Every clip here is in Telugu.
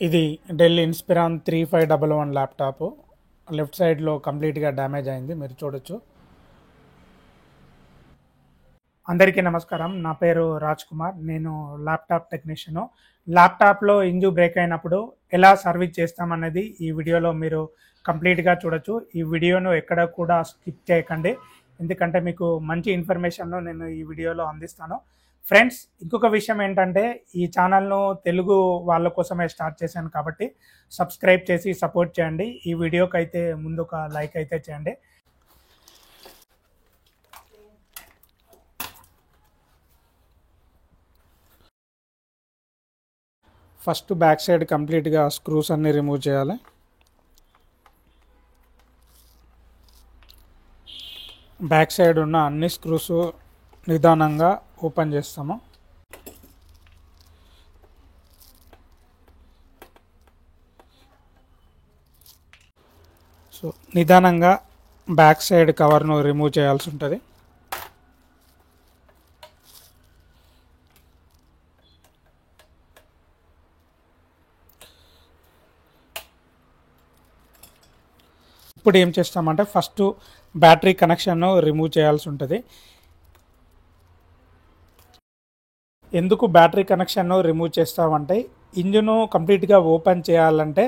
ఇది డెల్ ఇన్స్పిరాన్ 3511 ల్యాప్టాప్ లెఫ్ట్ సైడ్లో కంప్లీట్గా డ్యామేజ్ అయింది, మీరు చూడొచ్చు. అందరికీ నమస్కారం, నా పేరు రాజ్ కుమార్. నేను ల్యాప్టాప్ టెక్నీషియను. ల్యాప్టాప్లో ఇంజు బ్రేక్ అయినప్పుడు ఎలా సర్వీస్ చేస్తామనేది ఈ వీడియోలో మీరు కంప్లీట్గా చూడొచ్చు. ఈ వీడియోను ఎక్కడ కూడా స్కిప్ చేయకండి, ఎందుకంటే మీకు మంచి ఇన్ఫర్మేషన్ను నేను ఈ వీడియోలో అందిస్తాను. ఫ్రెండ్స్, ఇంకొక విషయం ఏంటంటే, ఈ ఛానల్ను తెలుగు వాళ్ళ కోసమే స్టార్ట్ చేశాను కాబట్టి సబ్స్క్రైబ్ చేసి సపోర్ట్ చేయండి. ఈ వీడియోకి అయితే ముందు ఒక లైక్ అయితే చేయండి. ఫస్ట్ బ్యాక్ సైడ్ కంప్లీట్గా స్క్రూస్ అన్ని రిమూవ్ చేయాలి. బ్యాక్ సైడ్ ఉన్న అన్ని స్క్రూస్ నిదానంగా ఓపెన్ చేస్తాము. సో నిదానంగా బ్యాక్ సైడ్ కవర్ను రిమూవ్ చేయాల్సి ఉంటుంది. ఇప్పుడు ఏం చేస్తామంటే, ఫస్ట్ బ్యాటరీ కనెక్షన్ను రిమూవ్ చేయాల్సి ఉంటుంది. ఎందుకు బ్యాటరీ కనెక్షన్ను రిమూవ్ చేస్తామంటే, ఇంజిన్ కంప్లీట్గా ఓపెన్ చేయాలంటే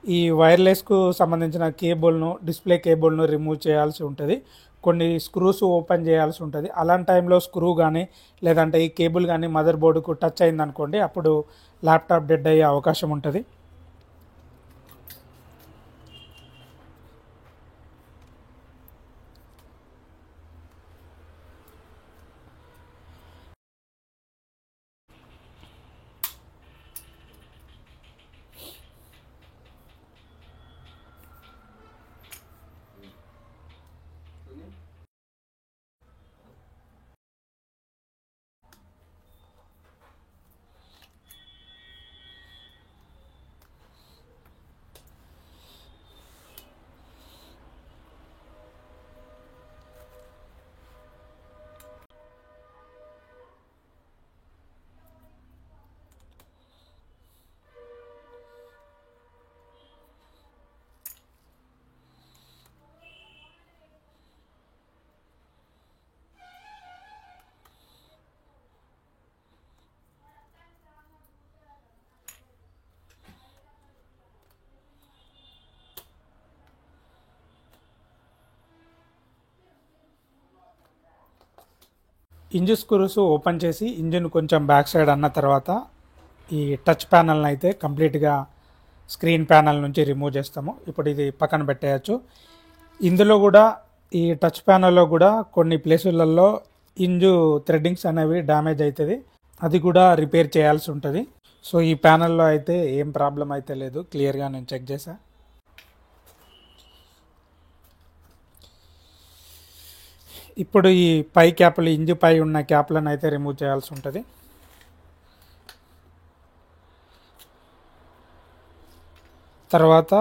ఈ వైర్లెస్కు సంబంధించిన కేబుల్ను, డిస్ప్లే కేబుల్ను రిమూవ్ చేయాల్సి ఉంటుంది. కొన్ని స్క్రూస్ ఓపెన్ చేయాల్సి ఉంటుంది. అలాంటి టైంలో స్క్రూ కానీ లేదంటే ఈ కేబుల్ కానీ మదర్ బోర్డుకు టచ్ అయిందనుకోండి, అప్పుడు ల్యాప్టాప్ డెడ్ అయ్యే అవకాశం ఉంటుంది. ఇంజిన్ స్క్రూస్ ఓపెన్ చేసి ఇంజిన్ కొంచెం బ్యాక్ సైడ్ అన్న తర్వాత ఈ టచ్ ప్యానల్ని అయితే కంప్లీట్గా స్క్రీన్ ప్యానల్ నుంచి రిమూవ్ చేస్తాము. ఇప్పుడు ఇది పక్కన పెట్టేయచ్చు. ఇందులో కూడా ఈ టచ్ ప్యానల్లో కూడా కొన్ని ప్లేసులలో ఇంజు థ్రెడ్డింగ్స్ అనేవి డ్యామేజ్ అవుతుంది, అది కూడా రిపేర్ చేయాల్సి ఉంటుంది. సో ఈ ప్యానల్లో అయితే ఏం ప్రాబ్లం అయితే లేదు, క్లియర్గా నేను చెక్ చేశా. ఇప్పుడు ఈ పై క్యాప్లు, ఇంజు పై ఉన్న క్యాప్లను అయితే రిమూవ్ చేయాల్సి ఉంటుంది. తర్వాత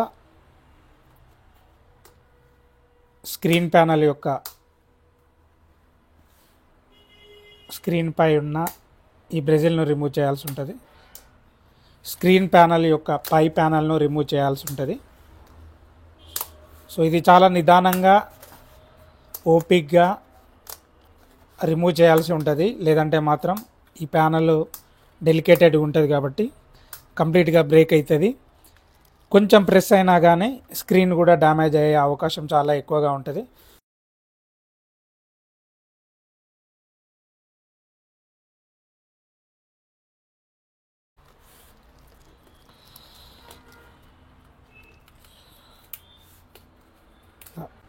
స్క్రీన్ ప్యానల్ యొక్క స్క్రీన్ పై ఉన్న ఈ బ్రెజిల్ను రిమూవ్ చేయాల్సి ఉంటుంది. స్క్రీన్ ప్యానల్ యొక్క పై ప్యానల్ను రిమూవ్ చేయాల్సి ఉంటుంది. సో ఇది చాలా నిదానంగా ఓపిక్గా రిమూవ్ చేయాల్సి ఉంటుంది, లేదంటే మాత్రం ఈ ప్యానల్ డెలికేటెడ్ ఉంటుంది కాబట్టి కంప్లీట్గా బ్రేక్ అవుతుంది. కొంచెం ప్రెస్ అయినా కానీ స్క్రీన్ కూడా డ్యామేజ్ అయ్యే అవకాశం చాలా ఎక్కువగా ఉంటుంది.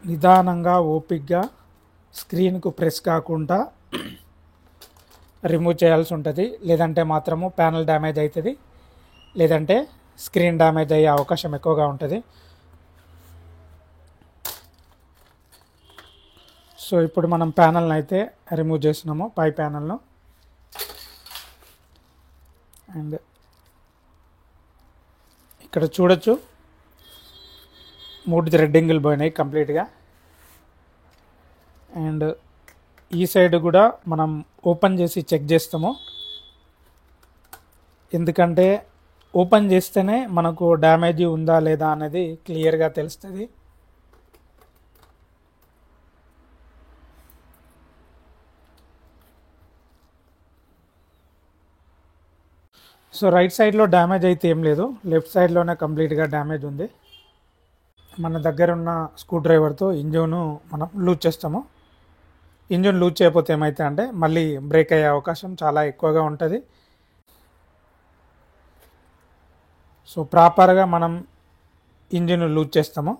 నిదానంగా ఓపిక్గా స్క్రీన్కు ప్రెస్ కాకుండా రిమూవ్ చేయాల్సి ఉంటుంది, లేదంటే మాత్రము ప్యానల్ డ్యామేజ్ అవుతుంది, లేదంటే స్క్రీన్ డ్యామేజ్ అయ్యే అవకాశం ఎక్కువగా ఉంటుంది. సో ఇప్పుడు మనం ప్యానల్ని అయితే రిమూవ్ చేసినాము, పై ప్యానల్ను. అండ్ ఇక్కడ చూడొచ్చు, 3 థ్రెడ్డింగులు పోయినాయి కంప్లీట్గా. అండ్ ఈ సైడ్ కూడా మనం ఓపెన్ చేసి చెక్ చేస్తాము, ఎందుకంటే ఓపెన్ చేస్తేనే మనకు డ్యామేజ్ ఉందా లేదా అనేది క్లియర్గా తెలుస్తుంది. సో రైట్ సైడ్లో డ్యామేజ్ అయితే ఏం లేదు, లెఫ్ట్ సైడ్లోనే కంప్లీట్గా డ్యామేజ్ ఉంది. మన దగ్గర ఉన్న స్క్రూ డ్రైవర్తో ఇంజిన్ మనం లూజ్ చేస్తాము. ఇంజిన్ లూజ్ చేయకపోతే ఏమైతే అంటే మళ్ళీ బ్రేక్ అయ్యే అవకాశం చాలా ఎక్కువగా ఉంటుంది. సో ప్రాపర్గా మనం ఇంజిన్ లూజ్ చేస్తాము.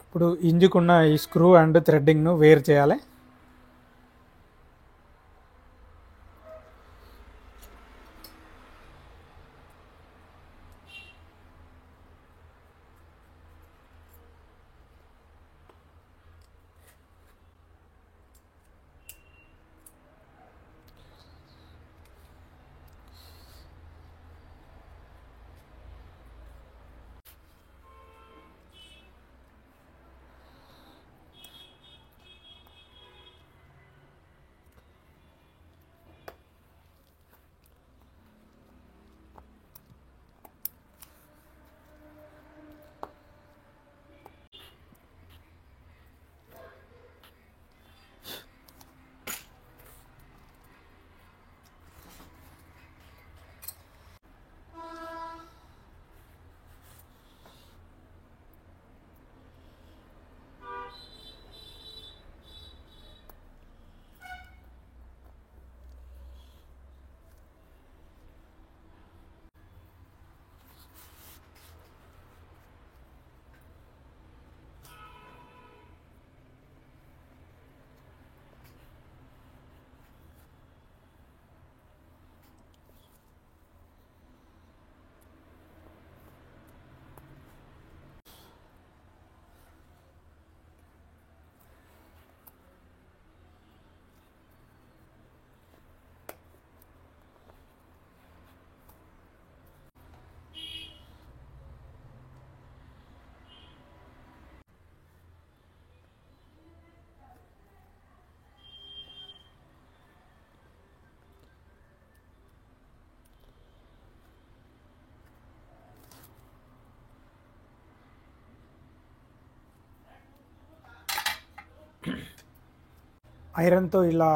ఇప్పుడు ఇంజిన్కున్న ఈ స్క్రూ అండ్ థ్రెడ్డింగ్ను వేరు చేయాలి. ఐరన్తో ఇలా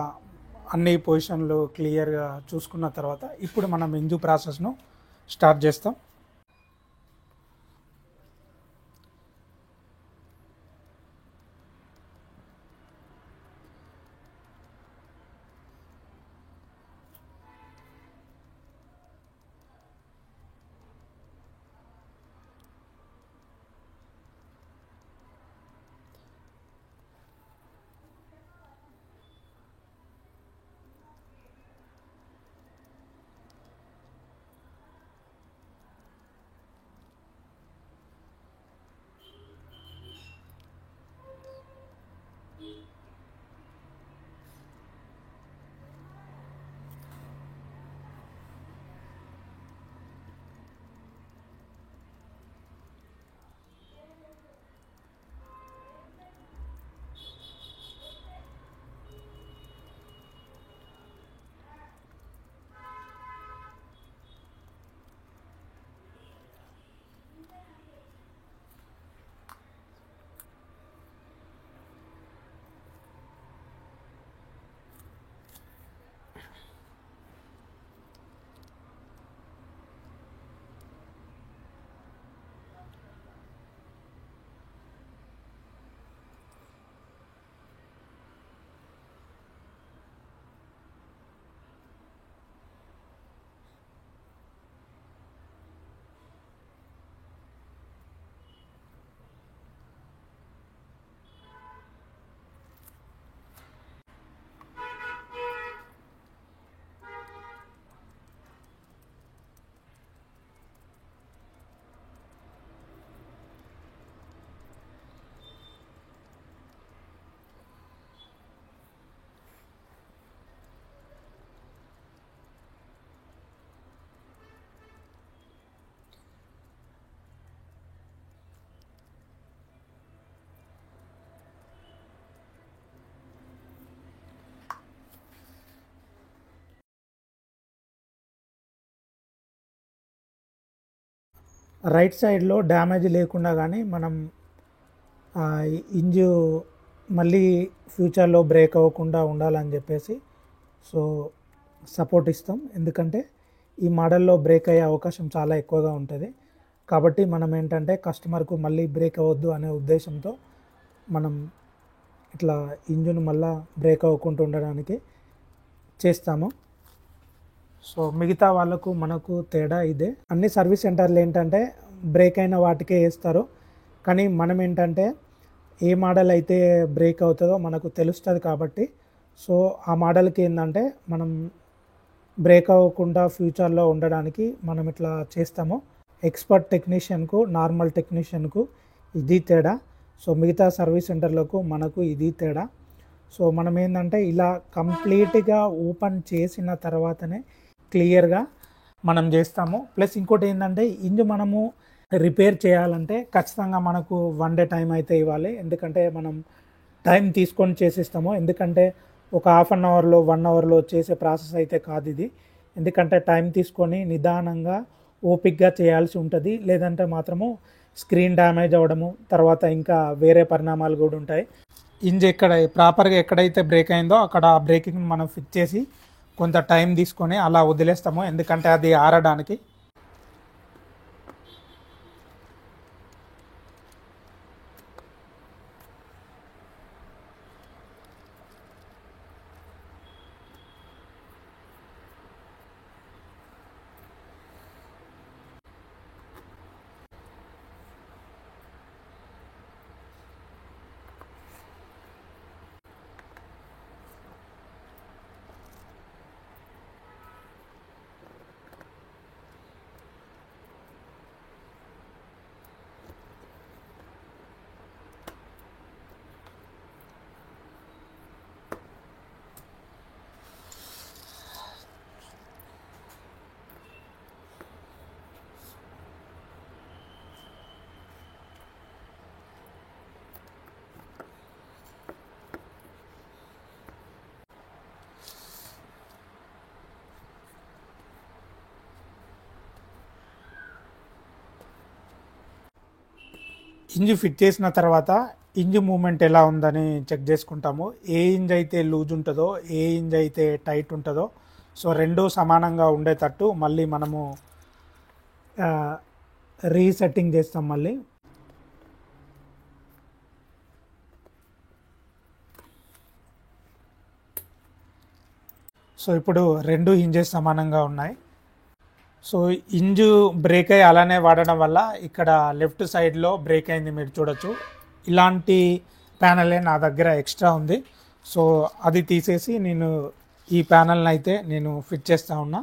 అన్ని పొజిషన్లు క్లియర్గా చూసుకున్న తర్వాత ఇప్పుడు మనం ఇంజు ప్రాసెస్ను స్టార్ట్ చేస్తాం. రైట్ సైడ్లో డ్యామేజ్ లేకుండా కానీ మనం ఇంజు మళ్ళీ ఫ్యూచర్లో బ్రేక్ అవ్వకుండా ఉండాలని చెప్పేసి సో సపోర్ట్ ఇస్తాం. ఎందుకంటే ఈ మోడల్లో బ్రేక్ అయ్యే అవకాశం చాలా ఎక్కువగా ఉంటుంది. కాబట్టి మనం ఏంటంటే కస్టమర్కు మళ్ళీ బ్రేక్ అవ్వద్దు అనే ఉద్దేశంతో మనం ఇట్లా ఇంజన్ మళ్ళీ బ్రేక్ అవ్వకుండా ఉండడానికి చేస్తాము. సో మిగతా వాళ్ళకు మనకు తేడా ఇదే. అన్ని సర్వీస్ సెంటర్లు ఏంటంటే బ్రేక్ అయిన వాటికే వేస్తారు. కానీ మనం ఏంటంటే ఏ మోడల్ అయితే బ్రేక్ అవుతుందో మనకు తెలుస్తుంది కాబట్టి సో ఆ మోడల్కి ఏంటంటే మనం బ్రేక్ అవ్వకుండా ఫ్యూచర్లో ఉండడానికి మనం ఇట్లా చేస్తాము. ఎక్స్పర్ట్ టెక్నీషియన్కు నార్మల్ టెక్నీషియన్కు ఇది తేడా. సో మిగతా సర్వీస్ సెంటర్లకు మనకు ఇది తేడా. సో మనం ఏంటంటే ఇలా కంప్లీట్గా ఓపెన్ చేసిన తర్వాతనే క్లియర్గా మనం చేస్తాము. ప్లస్ ఇంకోటి ఏంటంటే ఇంజన్ మనము రిపేర్ చేయాలంటే ఖచ్చితంగా మనకు 1 డే టైం అయితే ఇవ్వాలి. ఎందుకంటే మనం టైం తీసుకొని చేసేస్తాము. ఎందుకంటే ఒక హాఫ్ అన్ అవర్లో 1 అవర్లో చేసే ప్రాసెస్ అయితే కాదు ఇది. ఎందుకంటే టైం తీసుకొని నిదానంగా ఓపిక్గా చేయాల్సి ఉంటుంది. లేదంటే మాత్రము స్క్రీన్ డ్యామేజ్ అవ్వడము తర్వాత ఇంకా వేరే పరిణామాలు కూడా ఉంటాయి. ఇంజిన్ ప్రాపర్గా ఎక్కడైతే బ్రేక్ అయిందో అక్కడ బ్రేకింగ్ మనం ఫిక్స్ చేసి కొంత టైం తీసుకొని అలా వదిలేస్తాము. ఎందుకంటే అది ఆరడానికి. ఇంజిన్ ఫిట్ చేసిన తర్వాత ఇంజిన్ మూమెంట్ ఎలా ఉందని చెక్ చేసుకుంటాము. ఏ ఇంజ్ అయితే లూజ్ ఉంటుందో ఏ ఇంజ్ అయితే టైట్ ఉంటుందో సో రెండు సమానంగా ఉండేటట్టు మళ్ళీ మనము రీసెట్టింగ్ చేస్తాం మళ్ళీ. సో ఇప్పుడు రెండు ఇంజెస్ సమానంగా ఉన్నాయి. సో ఇంజు బ్రేక్ అయ్యి అలానే వాడడం వల్ల ఇక్కడ లెఫ్ట్ సైడ్లో బ్రేక్ అయింది మీరు చూడొచ్చు. ఇలాంటి ప్యానలే నా దగ్గర ఎక్స్ట్రా ఉంది. సో అది తీసేసి నేను ఈ ప్యానల్ని అయితే నేను ఫిట్ చేస్తూ ఉన్నా.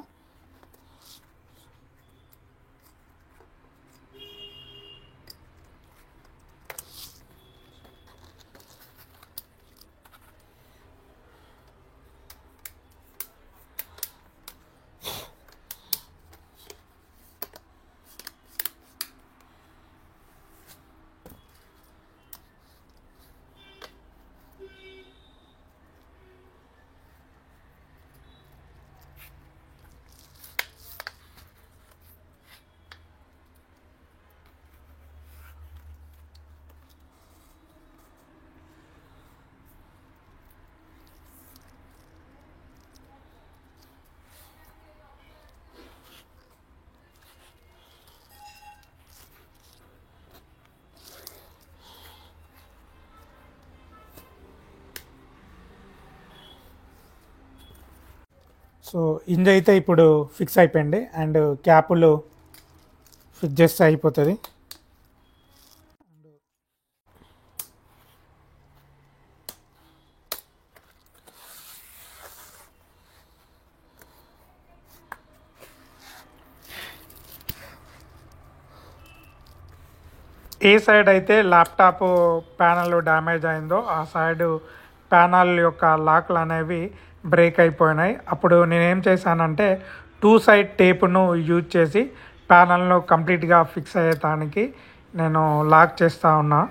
సో ఇంజ్ అయితే ఇప్పుడు ఫిక్స్ అయిపోయింది అండ్ క్యాపులు ఫిక్స్ చేస్తే అయిపోతుంది. ఏ సైడ్ అయితే ల్యాప్టాప్ ప్యానల్ డ్యామేజ్ అయిందో ఆ సైడ్ ప్యానల్ యొక్క లాక్లు అనేవి బ్రేక్ అయిపోయినాయి. అప్పుడు నేనేం చేశానంటే 2 సైడ్ టేపును యూజ్ చేసి ప్యానల్ను కంప్లీట్గా ఫిక్స్ అయ్యేదానికి నేను లాక్ చేస్తూ ఉన్నా.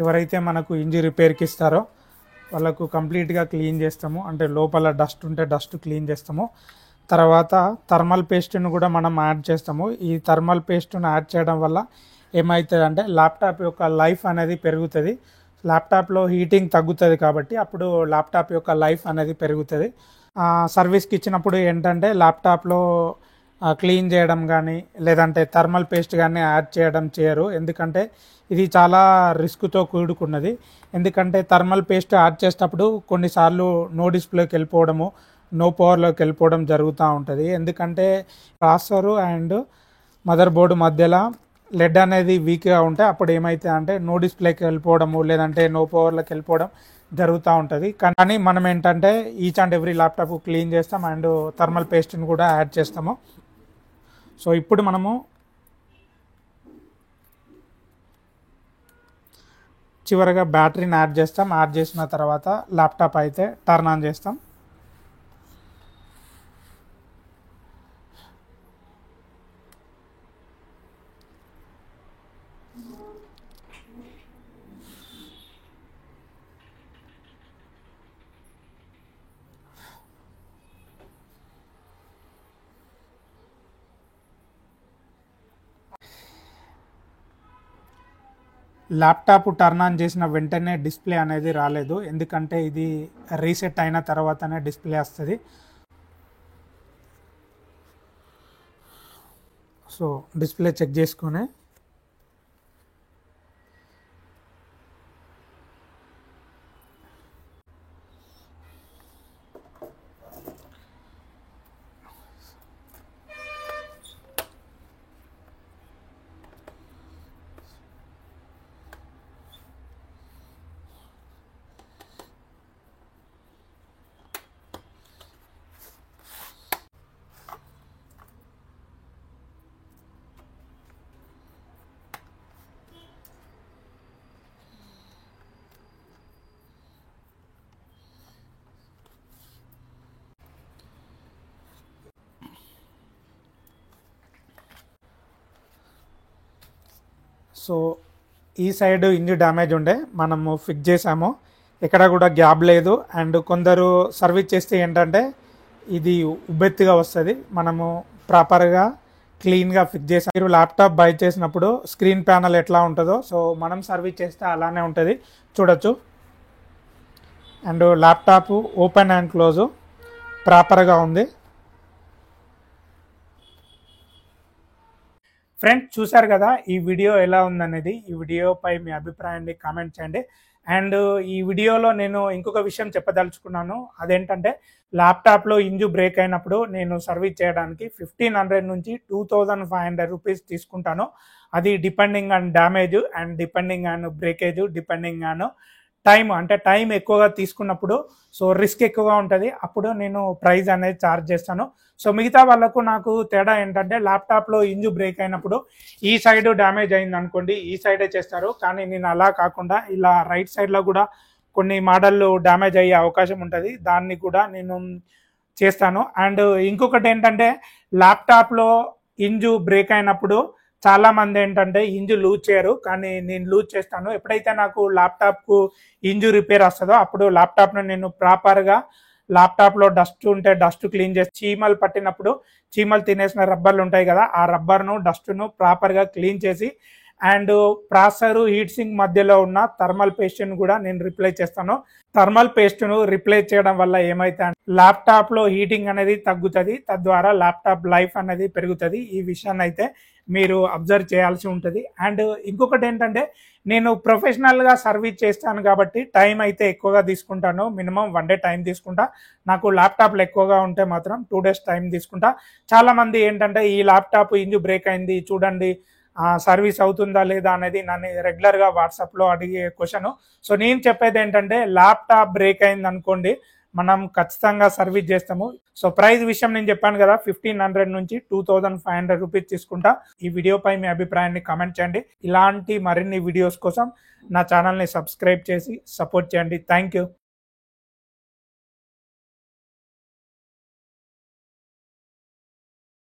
ఎవరైతే మనకు ఇంజిన్ రిపేర్కి ఇస్తారో వాళ్ళకు కంప్లీట్గా క్లీన్ చేస్తాము. అంటే లోపల డస్ట్ ఉంటే డస్ట్ క్లీన్ చేస్తాము. తర్వాత థర్మల్ పేస్ట్ను కూడా మనం యాడ్ చేస్తాము. ఈ థర్మల్ పేస్ట్ను యాడ్ చేయడం వల్ల ఏమవుతుంది అంటే ల్యాప్టాప్ యొక్క లైఫ్ అనేది పెరుగుతుంది. ల్యాప్టాప్లో హీటింగ్ తగ్గుతుంది కాబట్టి అప్పుడు ల్యాప్టాప్ యొక్క లైఫ్ అనేది పెరుగుతుంది. సర్వీస్కి ఇచ్చినప్పుడు ఏంటంటే ల్యాప్టాప్లో క్లీన్ చేయడం కానీ లేదంటే థర్మల్ పేస్ట్ కానీ యాడ్ చేయరు. ఎందుకంటే ఇది చాలా రిస్క్తో కూడుకున్నది. ఎందుకంటే థర్మల్ పేస్ట్ యాడ్ చేసేటప్పుడు కొన్నిసార్లు నో డిస్ప్లేకి వెళ్ళిపోవడము, నో పవర్లోకి వెళ్ళిపోవడం జరుగుతూ ఉంటుంది. ఎందుకంటే ప్రాసెసరు అండ్ మదర్ బోర్డు మధ్యలో లెడ్ అనేది వీక్గా ఉంటే అప్పుడు ఏమైతే అంటే నో డిస్ప్లేకి వెళ్ళిపోవడము లేదంటే నో పవర్లోకి వెళ్ళిపోవడం జరుగుతూ ఉంటుంది. కానీ మనం ఏంటంటే each and every laptop clean చేస్తాం అండ్ థర్మల్ పేస్ట్ని కూడా యాడ్ చేస్తాము. సో ఇప్పుడు మనము చివరిగా బ్యాటరీని యాడ్ చేస్తాం. యాడ్ చేసిన తర్వాత ల్యాప్టాప్ అయితే టర్న్ ఆన్ చేస్తాం. ల్యాప్టాప్ టర్న్ ఆన్ చేసిన వెంటనే డిస్ప్లే అనేది రాలేదు. ఎందుకంటే ఇది రీసెట్ అయిన తర్వాతనే డిస్ప్లే వస్తుంది. సో డిస్ప్లే చెక్ చేసుకొని సో ఈ సైడ్ ఇంజిన్ డ్యామేజ్ ఉండే మనము ఫిక్స్ చేసాము. ఎక్కడ కూడా గ్యాప్ లేదు. అండ్ కొందరు సర్వీస్ చేస్తే ఏంటంటే ఇది ఉబ్బెత్తుగా వస్తుంది. మనము ప్రాపర్గా క్లీన్గా ఫిక్స్ చేసాం. మీరు ల్యాప్టాప్ బై చేసినప్పుడు స్క్రీన్ ప్యానల్ ఎట్లా ఉంటుందో సో మనం సర్వీస్ చేస్తే అలానే ఉంటుంది, చూడొచ్చు. And laptop open and close ప్రాపర్గా ఉంది. ఫ్రెండ్స్ చూశారు కదా ఈ వీడియో ఎలా ఉందనేది. ఈ వీడియోపై మీ అభిప్రాయాన్ని కామెంట్ చేయండి. అండ్ ఈ వీడియోలో నేను ఇంకొక విషయం చెప్పదలుచుకున్నాను. అదేంటంటే ల్యాప్టాప్లో ఇంజిన్ బ్రేక్ అయినప్పుడు నేను సర్వీస్ చేయడానికి 1500 నుంచి 2500 రూపీస్ తీసుకుంటాను. అది depending on damage and depending on breakage, depending on time. అంటే టైం ఎక్కువగా తీసుకున్నప్పుడు సో రిస్క్ ఎక్కువగా ఉంటుంది, అప్పుడు నేను ప్రైస్ అనేది ఛార్జ్ చేస్తాను. సో మిగతా వాళ్ళకు నాకు తేడా ఏంటంటే ల్యాప్టాప్లో ఇంజిన్ బ్రేక్ అయినప్పుడు ఈ సైడ్ డ్యామేజ్ అయింది అనుకోండి ఈ సైడే చేస్తారు. కానీ నేను అలా కాకుండా ఇలా రైట్ సైడ్లో కూడా కొన్ని మోడళ్ళు డ్యామేజ్ అయ్యే అవకాశం ఉంటుంది, దాన్ని కూడా నేను చేస్తాను. అండ్ ఇంకొకటి ఏంటంటే ల్యాప్టాప్లో ఇంజిన్ బ్రేక్ అయినప్పుడు చాలామంది ఏంటంటే ఇంజిన్ లూజ్ చేయరు, కానీ నేను లూజ్ చేస్తాను. ఎప్పుడైతే నాకు ల్యాప్టాప్కు ఇంజిన్ రిపేర్ వస్తుందో అప్పుడు ల్యాప్టాప్ను నేను ప్రాపర్గా ల్యాప్టాప్లో డస్ట్ ఉంటే డస్ట్ క్లీన్ చేసి చీమలు పట్టినప్పుడు చీమలు తినేసిన రబ్బర్లు ఉంటాయి కదా ఆ రబ్బర్ను డస్ట్ను ప్రాపర్గా క్లీన్ చేసి అండ్ ప్రాసెసర్ హీట్ సింక్ మధ్యలో ఉన్న థర్మల్ పేస్ట్ను కూడా నేను రిప్లేస్ చేస్తాను. థర్మల్ పేస్ట్ను రిప్లేస్ చేయడం వల్ల ఏమైతే ల్యాప్టాప్లో హీటింగ్ అనేది తగ్గుతుంది, తద్వారా ల్యాప్టాప్ లైఫ్ అనేది పెరుగుతుంది. ఈ విషయాన్ని అయితే మీరు అబ్జర్వ్ చేయాల్సి ఉంటుంది. అండ్ ఇంకొకటి ఏంటంటే నేను ప్రొఫెషనల్గా సర్వీస్ చేస్తాను కాబట్టి టైం అయితే ఎక్కువగా తీసుకుంటాను. మినిమం 1 డే టైం తీసుకుంటా. నాకు ల్యాప్టాప్లు ఎక్కువగా ఉంటే మాత్రం 2 డేస్ టైం తీసుకుంటా. చాలామంది ఏంటంటే ఈ ల్యాప్టాప్ ఇంజిన్ బ్రేక్ అయింది చూడండి సర్వీస్ అవుతుందా లేదా అనేది నన్ను రెగ్యులర్గా వాట్సాప్లో అడిగే క్వశ్చన్. సో నేను చెప్పేది ఏంటంటే ల్యాప్టాప్ బ్రేక్ అయింది అనుకోండి మనం ఖచ్చితంగా సర్వీస్ చేస్తాము. సో ప్రైస్ విషయం నేను చెప్పాను కదా 1500 నుంచి 2500 రూపీస్ తీసుకుంటా. ఈ వీడియోపై మీ అభిప్రాయాన్ని కామెంట్ చేయండి. ఇలాంటి మరిన్ని వీడియోస్ కోసం నా ఛానల్ని సబ్స్క్రైబ్ చేసి సపోర్ట్ చేయండి. Thank you.